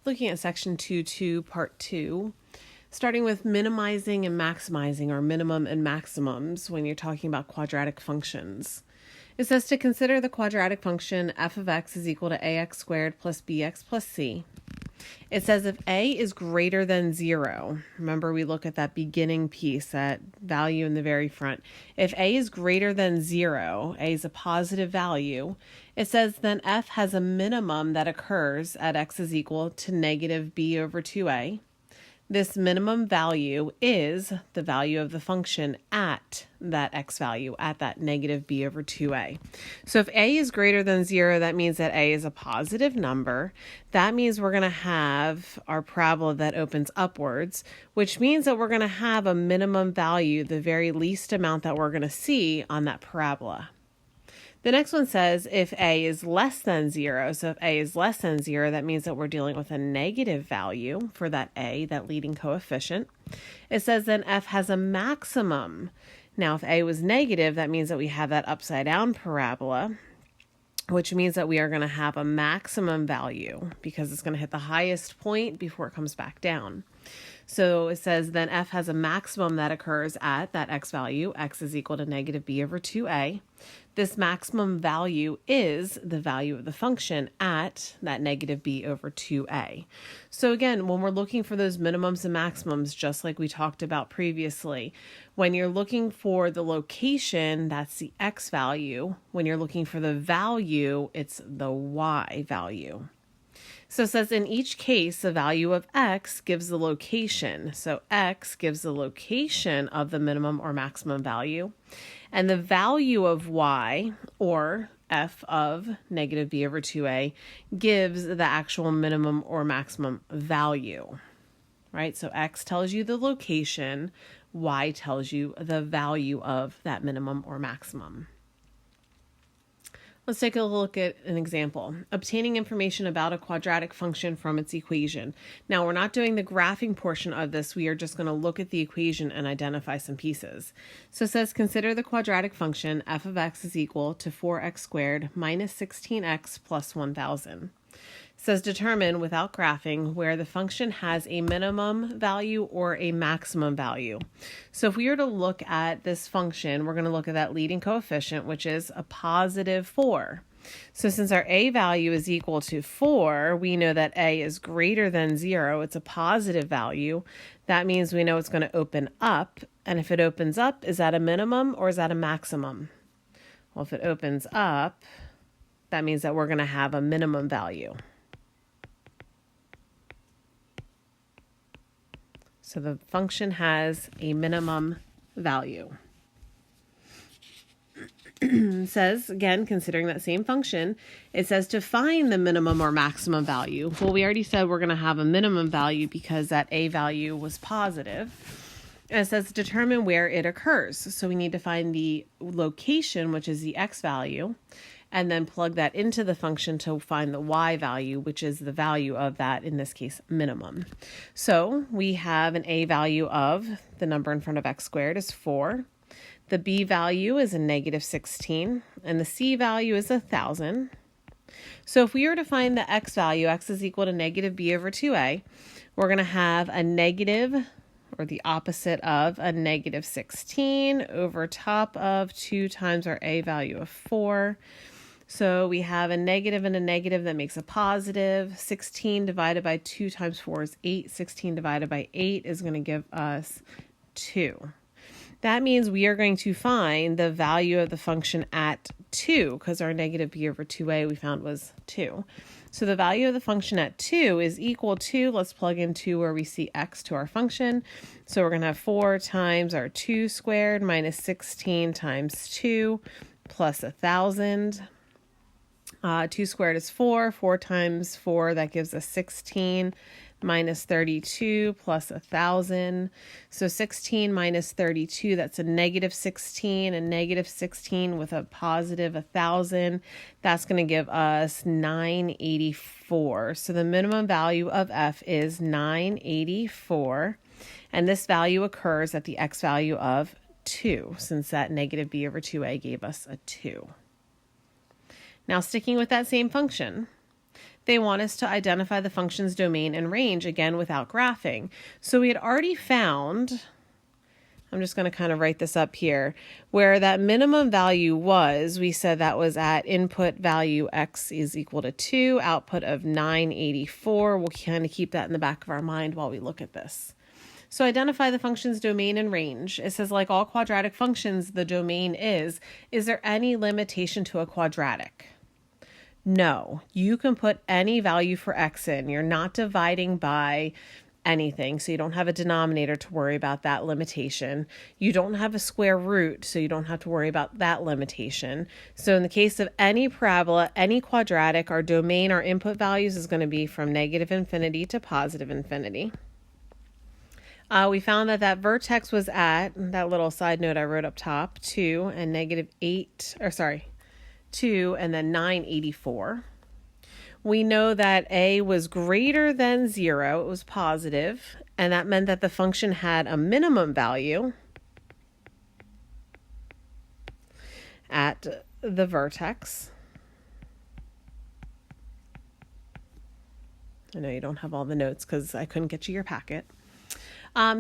Looking at section 2.2, part 2, starting with minimizing and maximizing, or minimum and maximums, when you're talking about quadratic functions. It says to consider the quadratic function f of x is equal to ax squared plus bx plus c. It says if a is greater than 0, remember we look at that beginning piece, that value in the very front. If a is greater than 0, a is a positive value, it says then f has a minimum that occurs at x is equal to negative b over 2a. This minimum value is the value of the function at that x value, at that negative b over 2a. So if a is greater than 0, that means that a is a positive number. That means we're going to have our parabola that opens upwards, which means that we're going to have a minimum value, the very least amount that we're going to see on that parabola. The next one says if a is less than 0, so if a is less than 0, that means that we're dealing with a negative value for that a, that leading coefficient. It says then f has a maximum. Now if a was negative, that means that we have that upside down parabola, which means that we are going to have a maximum value because it's going to hit the highest point before it comes back down. So it says then f has a maximum that occurs at that x value, x is equal to negative b over 2a. This maximum value is the value of the function at that negative b over 2a. So again, when we're looking for those minimums and maximums, just like we talked about previously, when you're looking for the location, that's the x value. When you're looking for the value, it's the y value. So it says in each case, the value of x gives the location. So x gives the location of the minimum or maximum value. And the value of y, or f of negative b over 2a, gives the actual minimum or maximum value. Right? So x tells you the location, y tells you the value of that minimum or maximum. Let's take a look at an example. Obtaining information about a quadratic function from its equation. Now, we're not doing the graphing portion of this. We are just going to look at the equation and identify some pieces. So it says, consider the quadratic function f of x is equal to 4x squared minus 16x plus 1,000. It says determine, without graphing, where the function has a minimum value or a maximum value. So if we were to look at this function, we're going to look at that leading coefficient, which is a positive 4. So since our a value is equal to 4, we know that a is greater than 0. It's a positive value. That means we know it's going to open up. And if it opens up, is that a minimum or is that a maximum? Well, if it opens up, that means that we're going to have a minimum value. So the function has a minimum value. It says, again, considering that same function, it says to find the minimum or maximum value. Well, we already said we're going to have a minimum value because that a value was positive. And it says determine where it occurs. So we need to find the location, which is the x value, and then plug that into the function to find the y value, which is the value of that, in this case, minimum. So we have an a value of, the number in front of x squared is 4. The b value is a negative 16, and the c value is 1,000. So if we were to find the x value, x is equal to negative b over 2a, we're going to have a negative, or the opposite of, a negative 16 over top of 2 times our a value of 4. So we have a negative and a negative that makes a positive. 16 divided by 2 times 4 is 8. 16 divided by 8 is going to give us 2. That means we are going to find the value of the function at 2, because our negative b over 2a we found was 2. So the value of the function at 2 is equal to, let's plug in 2 where we see x to our function. So we're going to have 4 times our 2 squared minus 16 times 2 plus 1,000. 2 squared is 4. 4 times 4, that gives us 16 minus 32 plus 1,000. So 16 minus 32, that's a negative 16. And negative 16 with a positive 1,000, that's going to give us 984. So the minimum value of f is 984. And this value occurs at the x value of 2, since that negative b over 2a gave us a 2. Now, sticking with that same function, They want us to identify the function's domain and range, again, without graphing. So we had already found, I'm just going to kind of write this up here, where that minimum value was, we said that was at input value x is equal to 2, output of 984. We'll kind of keep that in the back of our mind while we look at this. So identify the function's domain and range. It says, like all quadratic functions, the domain is there any limitation to a quadratic? No, you can put any value for x in. You're not dividing by anything, so you don't have a denominator to worry about that limitation. You don't have a square root, so you don't have to worry about that limitation. So in the case of any parabola, any quadratic, our domain, our input values is going to be from negative infinity to positive infinity. We found that vertex was at, that little side note I wrote up top, 2 and negative 2 and then 984. We know that a was greater than 0, it was positive, and that meant that the function had a minimum value at the vertex. I know you don't have all the notes because I couldn't get you your packet.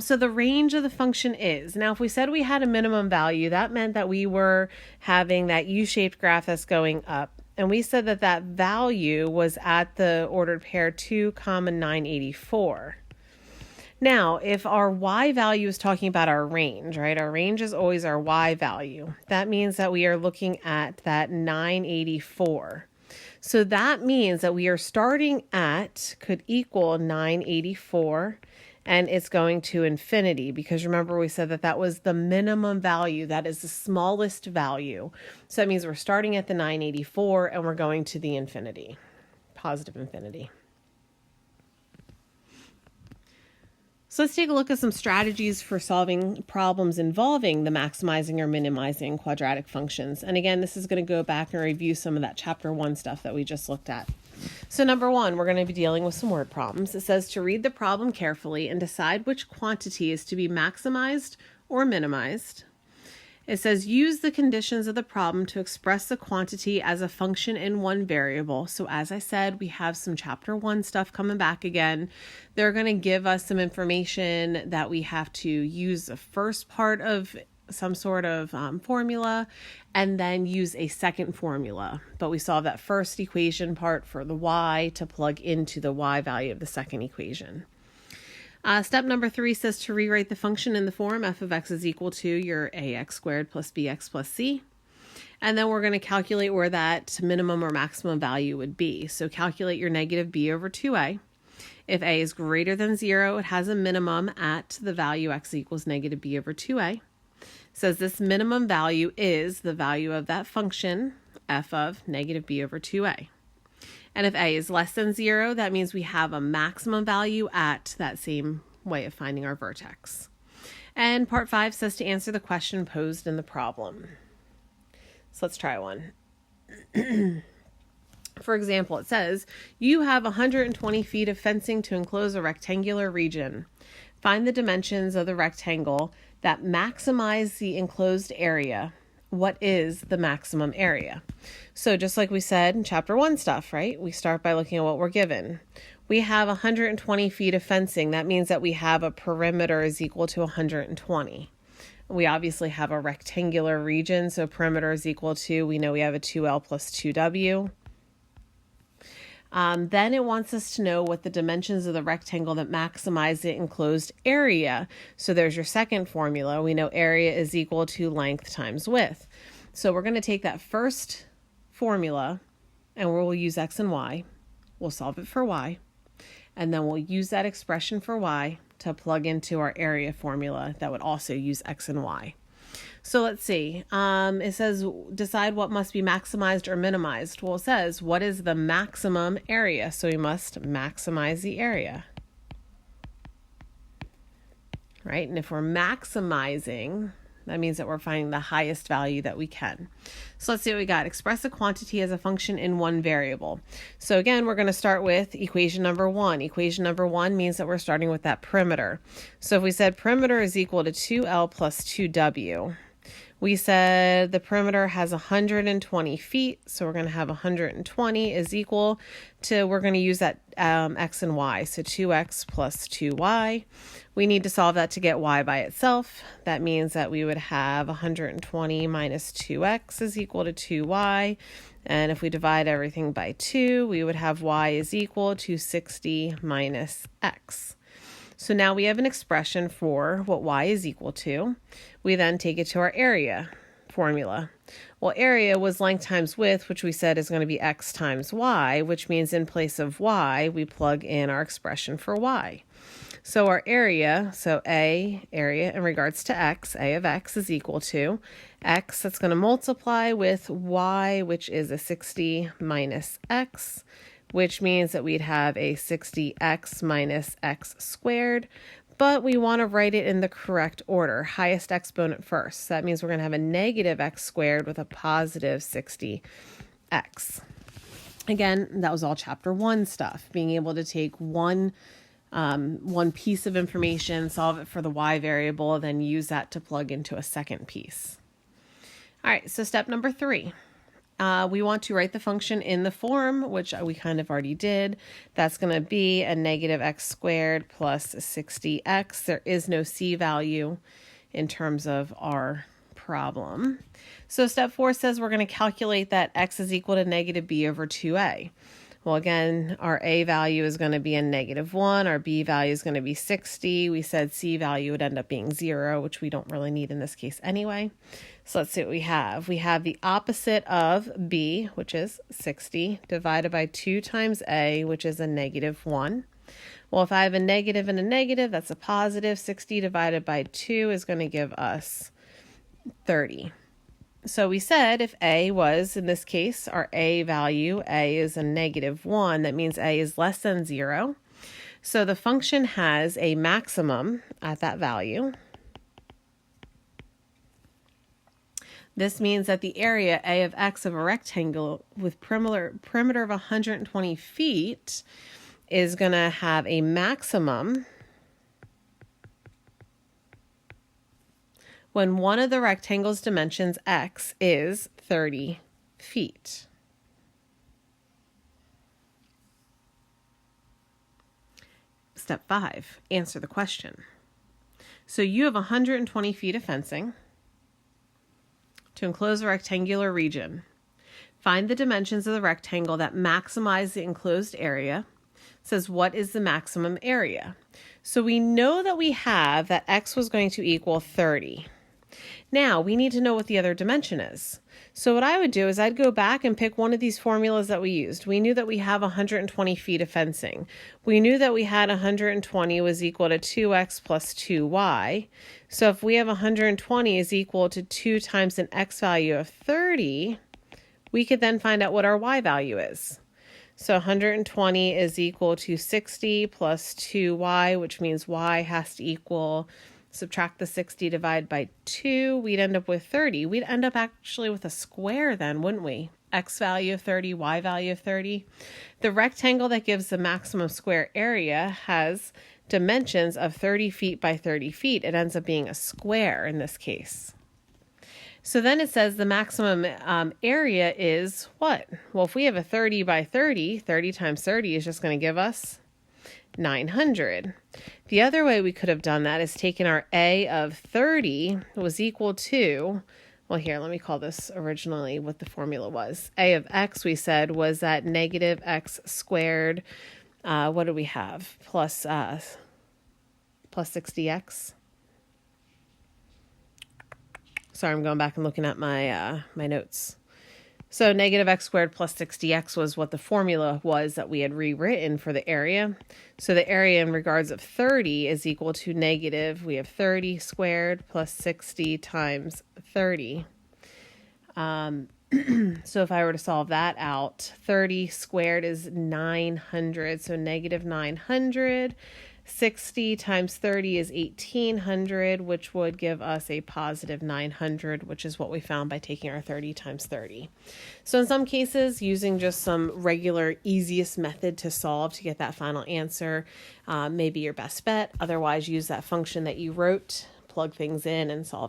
So the range of the function is, now if we said we had a minimum value, that meant that we were having that U-shaped graph that's going up. And we said that value was at the ordered pair 2, 984. Now, if our y value is talking about our range, right? Our range is always our y value. That means that we are looking at that 984. So that means that we are starting at, could equal 984, and it's going to infinity, because remember we said that was the minimum value, that is the smallest value. So that means we're starting at the 984 and we're going to the infinity, positive infinity. So let's take a look at some strategies for solving problems involving the maximizing or minimizing quadratic functions. And again, this is going to go back and review some of that chapter 1 stuff that we just looked at. So number 1, we're going to be dealing with some word problems. It says to read the problem carefully and decide which quantity is to be maximized or minimized. It says use the conditions of the problem to express the quantity as a function in one variable. So as I said, we have some chapter 1 stuff coming back again. They're going to give us some information that we have to use the first part of some sort of formula and then use a second formula. But we solve that first equation part for the y to plug into the y value of the second equation. Step number 3 says to rewrite the function in the form f of x is equal to your ax squared plus bx plus c. And then we're going to calculate where that minimum or maximum value would be. So calculate your negative b over 2a. If a is greater than 0, it has a minimum at the value x equals negative b over 2a. Says this minimum value is the value of that function, f of negative b over 2a. And if a is less than 0, that means we have a maximum value at that same way of finding our vertex. And part 5 says to answer the question posed in the problem. So let's try one. For example, it says, you have 120 feet of fencing to enclose a rectangular region. Find the dimensions of the rectangle that maximize the enclosed area. What is the maximum area? So just like we said in chapter 1 stuff, right? We start by looking at what we're given. We have 120 feet of fencing. That means that we have a perimeter is equal to 120. We obviously have a rectangular region, so perimeter is equal to, we know we have a 2L plus 2W. Then it wants us to know what the dimensions of the rectangle that maximize the enclosed area. So there's your second formula. We know area is equal to length times width. So we're going to take that first formula and we'll use x and y. We'll solve it for y. And then we'll use that expression for y to plug into our area formula that would also use x and y. So let's see. It says decide what must be maximized or minimized. Well, it says what is the maximum area? So we must maximize the area. Right? And if we're maximizing, that means that we're finding the highest value that we can. So let's see what we got. Express a quantity as a function in one variable. So again, we're going to start with equation number 1. Equation number 1 means that we're starting with that perimeter. So if we said perimeter is equal to 2L plus 2W, We said the perimeter has 120 feet, so we're going to have 120 is equal to, we're going to use that x and y, so 2x plus 2y. We need to solve that to get y by itself. That means that we would have 120 minus 2x is equal to 2y. And if we divide everything by 2, we would have y is equal to 60 minus x. So now we have an expression for what y is equal to. We then take it to our area formula. Well, area was length times width, which we said is going to be x times y, which means in place of y, we plug in our expression for y. So our area, so A, area in regards to x, A of x is equal to x, that's going to multiply with y, which is a 60 minus x, which means that we'd have a 60x minus x squared, but we want to write it in the correct order, highest exponent first. So that means we're going to have a negative x squared with a positive 60x. Again, that was all chapter 1 stuff, being able to take one piece of information, solve it for the y variable, then use that to plug into a second piece. All right, so step number 3. We want to write the function in the form, which we kind of already did. That's going to be a negative x squared plus 60x. There is no c value in terms of our problem. So step 4 says we're going to calculate that x is equal to negative b over 2a. Well, again, our a value is going to be a -1. Our b value is going to be 60. We said c value would end up being 0, which we don't really need in this case anyway. So let's see what we have. We have the opposite of b, which is 60, divided by 2 times a, which is a -1. Well, if I have a negative and a negative, that's a positive. 60 divided by 2 is going to give us 30. So we said if a was, in this case, our a value, a is a -1, that means a is less than 0. So the function has a maximum at that value. This means that the area a of x of a rectangle with perimeter of 120 feet is going to have a maximum when one of the rectangle's dimensions, x, is 30 feet. Step 5, answer the question. So you have 120 feet of fencing to enclose a rectangular region. Find the dimensions of the rectangle that maximize the enclosed area. It says, what is the maximum area? So we know that we have that x was going to equal 30. Now, we need to know what the other dimension is. So what I would do is I'd go back and pick one of these formulas that we used. We knew that we have 120 feet of fencing. We knew that we had 120 was equal to 2x plus 2y. So if we have 120 is equal to 2 times an x value of 30, we could then find out what our y value is. So 120 is equal to 60 plus 2y, which means y has to equal, subtract the 60, divide by 2, we'd end up with 30. We'd end up actually with a square then, wouldn't we? X value of 30, y value of 30. The rectangle that gives the maximum square area has dimensions of 30 feet by 30 feet. It ends up being a square in this case. So then it says the maximum area is what? Well, if we have a 30 by 30, 30 times 30 is just going to give us 900. The other way we could have done that is taken our a of 30 was equal to, well, here, let me call this originally what the formula was. A of x, we said, was that negative x squared. What do we have? Plus 60x. Sorry, I'm going back and looking at my my notes. So negative x squared plus 60x was what the formula was that we had rewritten for the area. So the area in regards of 30 is equal to negative, we have 30 squared plus 60 times 30. So if I were to solve that out, 30 squared is 900, so negative 900. 60 times 30 is 1800, which would give us a positive 900, which is what we found by taking our 30 times 30. So in some cases, using just some regular easiest method to solve to get that final answer may be your best bet. Otherwise, use that function that you wrote, plug things in, and solve